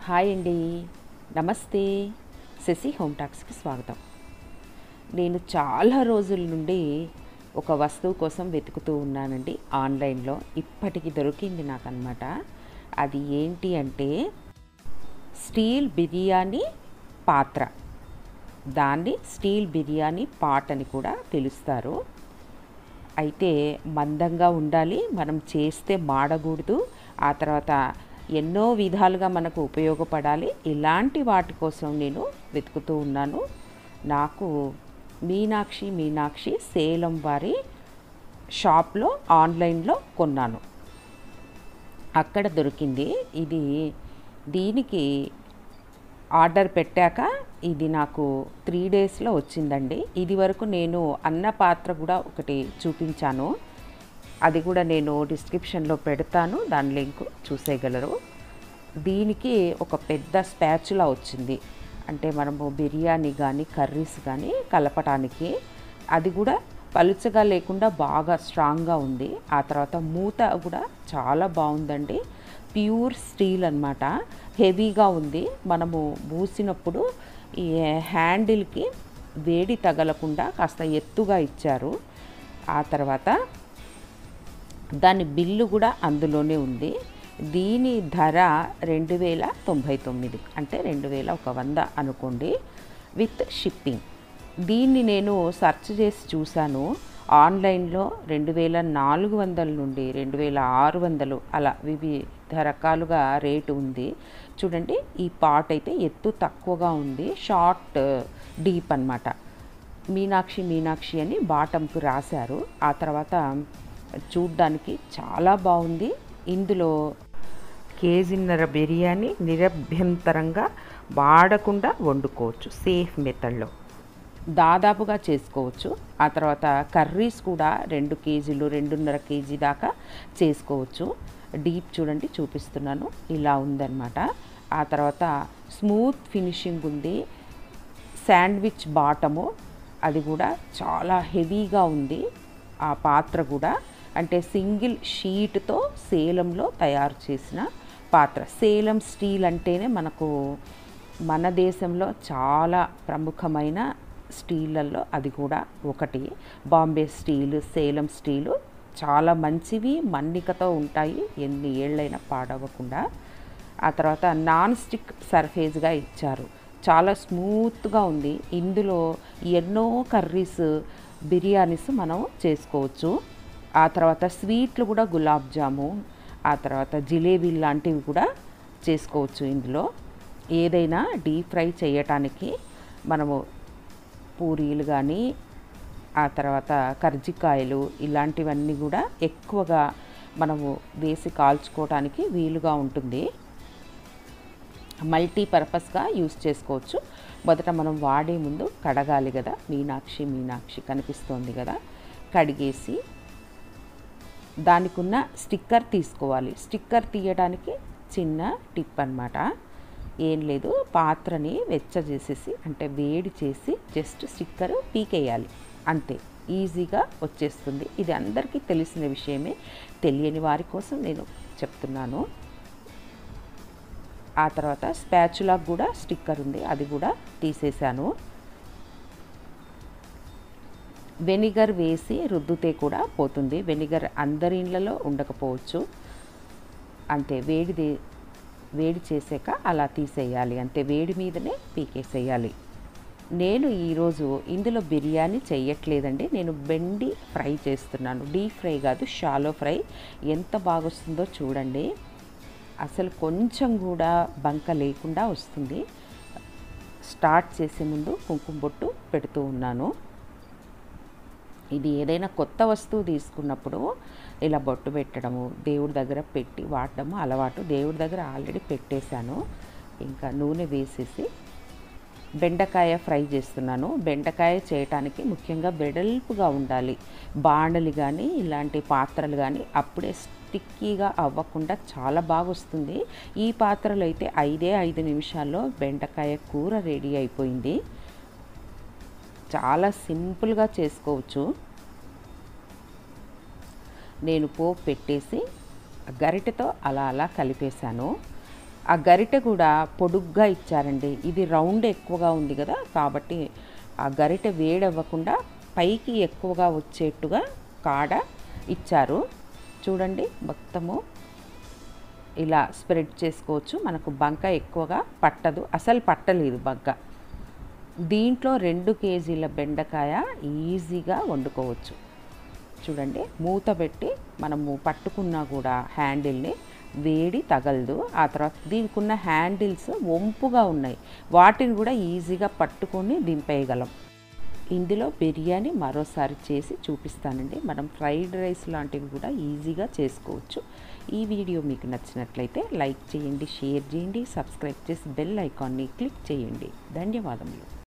Hi అండి. నమస్తే. Shashi home టాక్స్కి స్వాగతం. నేను చాలా రోజుల నుండి ఒక వస్తువు కోసం వెతుకుతూ ఉన్నానండి ఆన్లైన్లో. ఇప్పటికి దొరికింది నాకన్నమాట. అది ఏంటి అంటే స్టీల్ బిర్యానీ పాత్ర. దాన్ని స్టీల్ బిర్యానీ పాట్ అని కూడా పిలుస్తారు. అయితే మందంగా ఉండాలి, మనం చేస్తే మాడకూడదు, ఆ తర్వాత ఎన్నో విధాలుగా మనకు ఉపయోగపడాలి. ఇలాంటి వాటి కోసం నేను వెతుకుతూ ఉన్నాను. నాకు మీనాక్షి సేలం వారి షాప్లో ఆన్లైన్లో కొన్నాను. అక్కడ దొరికింది ఇది. దీనికి ఆర్డర్ పెట్టాక ఇది నాకు 3 డేస్లో వచ్చిందండి. ఇది వరకు నేను అన్న పాత్ర కూడా ఒకటి చూపించాను. అది కూడా నేను డిస్క్రిప్షన్లో పెడతాను, దాని లింక్ చూసేయగలరు. దీనికి ఒక పెద్ద స్పాచులా వచ్చింది, అంటే మనము బిర్యానీ కానీ కర్రీస్ కానీ కలపటానికి. అది కూడా పలుచగా లేకుండా బాగా స్ట్రాంగ్గా ఉంది. ఆ తర్వాత మూత కూడా చాలా బాగుందండి. ప్యూర్ స్టీల్ అన్నమాట. హెవీగా ఉంది. మనము మూసినప్పుడు ఈ హ్యాండిల్కి వేడి తగలకుండా కాస్త ఎత్తుగా ఇచ్చారు. ఆ తర్వాత దాని బిల్లు కూడా అందులోనే ఉంది. దీని ధర 2099, అంటే 2100 అనుకోండి, విత్ షిప్పింగ్. దీన్ని నేను సెర్చ్ చేసి చూశాను. ఆన్లైన్లో 2400 నుండి 2600 అలా వివిధ రకాలుగా రేటు ఉంది. చూడండి, ఈ పాట్ అయితే ఎత్తు తక్కువగా ఉంది, షార్ట్ డీప్ అన్నమాట. మీనాక్షి అని బాటంకు రాశారు. ఆ తర్వాత చూడ్డానికి చాలా బాగుంది. ఇందులో కేజీన్నర బిర్యానీ నిరభ్యంతరంగా వాడకుండా వండుకోవచ్చు. సేఫ్ మెథడ్లో దాదాపుగా చేసుకోవచ్చు. ఆ తర్వాత కర్రీస్ కూడా 2 కేజీలు 2.5 కేజీ దాకా చేసుకోవచ్చు. డీప్ చూడండి, చూపిస్తున్నాను, ఇలా ఉందన్నమాట. ఆ తర్వాత స్మూత్ ఫినిషింగ్ ఉంది. శాండ్విచ్ బాటము, అది కూడా చాలా హెవీగా ఉంది. ఆ పాత్ర కూడా అంటే సింగిల్ షీట్తో సేలంలో తయారు చేసిన పాత్ర. సేలం స్టీల్ అంటేనే మన దేశంలో చాలా ప్రముఖమైన స్టీళ్ళల్లో అది కూడా ఒకటి. బాంబే స్టీలు, సేలం స్టీలు చాలా మంచివి, మన్నికతో ఉంటాయి, ఎన్ని ఏళ్ళైనా పాడవకుండా. ఆ తర్వాత నాన్ స్టిక్ సర్ఫేస్గా ఇచ్చారు, చాలా స్మూత్గా ఉంది. ఇందులో ఎన్నో కర్రీస్, బిర్యానీస్ మనం చేసుకోవచ్చు. ఆ తర్వాత స్వీట్లు కూడా, గులాబ్ జాము, ఆ తర్వాత జిలేబీ లాంటివి కూడా చేసుకోవచ్చు. ఇందులో ఏదైనా డీప్ ఫ్రై చేయటానికి మనము పూరీలు కానీ, ఆ తర్వాత కర్జికాయలు, ఇలాంటివన్నీ కూడా ఎక్కువగా మనము వేసి కాల్చుకోవడానికి వీలుగా ఉంటుంది. మల్టీపర్పస్గా యూస్ చేసుకోవచ్చు. మొదట మనం వాడే ముందు కడగాలి కదా. మీనాక్షి కనిపిస్తోంది కదా, కడిగేసి దానికి ఉన్న స్టిక్కర్ తీసుకోవాలి. స్టిక్కర్ తీయడానికి చిన్న టిప్ అన్నమాట. ఏం లేదు, పాత్రని వెచ్చజేసేసి అంటే వేడి చేసి జస్ట్ స్టిక్కర్ పీకేయాలి, అంతే. ఈజీగా వచ్చేస్తుంది. ఇది అందరికీ తెలిసిన విషయమే, తెలియని వారి కోసం నేను చెప్తున్నాను. ఆ తర్వాత స్పాచులాకు కూడా స్టిక్కర్ ఉంది, అది కూడా తీసేశాను. వెనిగర్ వేసి రుద్దితే కూడా పోతుంది. వెనిగర్ అందరి ఇళ్ళలో ఉండకపోవచ్చు, అంతే. వేడి చేసాక అలా తీసేయాలి, అంతే. వేడి మీదనే పీకేసేయాలి. నేను ఈరోజు ఇందులో బిర్యానీ చేయట్లేదండి, నేను బెండి ఫ్రై చేస్తున్నాను. డీప్ ఫ్రై కాదు, షాలో ఫ్రై. ఎంత బాగా వస్తుందో చూడండి, అసలు కొంచెం కూడా బంక లేకుండా వస్తుంది. స్టార్ట్ చేసే ముందు కుంకుమ బొట్టు పెడుతూ ఉన్నాను. ఇది ఏదైనా కొత్త వస్తువు తీసుకున్నప్పుడు ఇలా బొట్టు పెట్టడము, దేవుడి దగ్గర పెట్టి వాడడము అలవాటు. దేవుడి దగ్గర ఆల్రెడీ పెట్టేశాను. ఇంకా నూనె వేసేసి బెండకాయ ఫ్రై చేస్తున్నాను. బెండకాయ చేయటానికి ముఖ్యంగా వెడల్పుగా ఉండాలి బాండలి కానీ, ఇలాంటి పాత్రలు కానీ, అప్పుడే స్టిక్కీగా అవ్వకుండా చాలా బాగా వస్తుంది. ఈ పాత్రలో అయితే 5 నిమిషాల్లో బెండకాయ కూర రెడీ అయిపోయింది. చాలా సింపుల్గా చేసుకోవచ్చు. నేను పోపు పెట్టేసి గరిటెతో అలా కలిపేశాను. ఆ గరిటె కూడా పొడుగ్గా ఇచ్చారండి. ఇది రౌండ్ ఎక్కువగా ఉంది కదా, కాబట్టి ఆ గరిటె వేడవ్వకుండా పైకి ఎక్కువగా వచ్చేట్టుగా కాడ ఇచ్చారు. చూడండి, మొత్తము ఇలా స్ప్రెడ్ చేసుకోవచ్చు. మనకు బంక ఎక్కువగా పట్టదు, అసలు పట్టలేదు బంక. దీంట్లో 2 కేజీల బెండకాయ ఈజీగా వండుకోవచ్చు. చూడండి, మూత పెట్టి మనము పట్టుకున్నా కూడా హ్యాండిల్ని వేడి తగలదు. ఆ తర్వాత దీనికి ఉన్న హ్యాండిల్స్ వంపుగా ఉన్నాయి, వాటిని కూడా ఈజీగా పట్టుకొని దింపేయగలం. ఇందులో బిర్యానీ మరోసారి చేసి చూపిస్తానండి. మనం ఫ్రైడ్ రైస్ లాంటివి కూడా ఈజీగా చేసుకోవచ్చు. ఈ వీడియో మీకు నచ్చినట్లయితే లైక్ చేయండి, షేర్ చేయండి, సబ్స్క్రైబ్ చేసి బెల్ ఐకాన్ని క్లిక్ చేయండి. ధన్యవాదములు.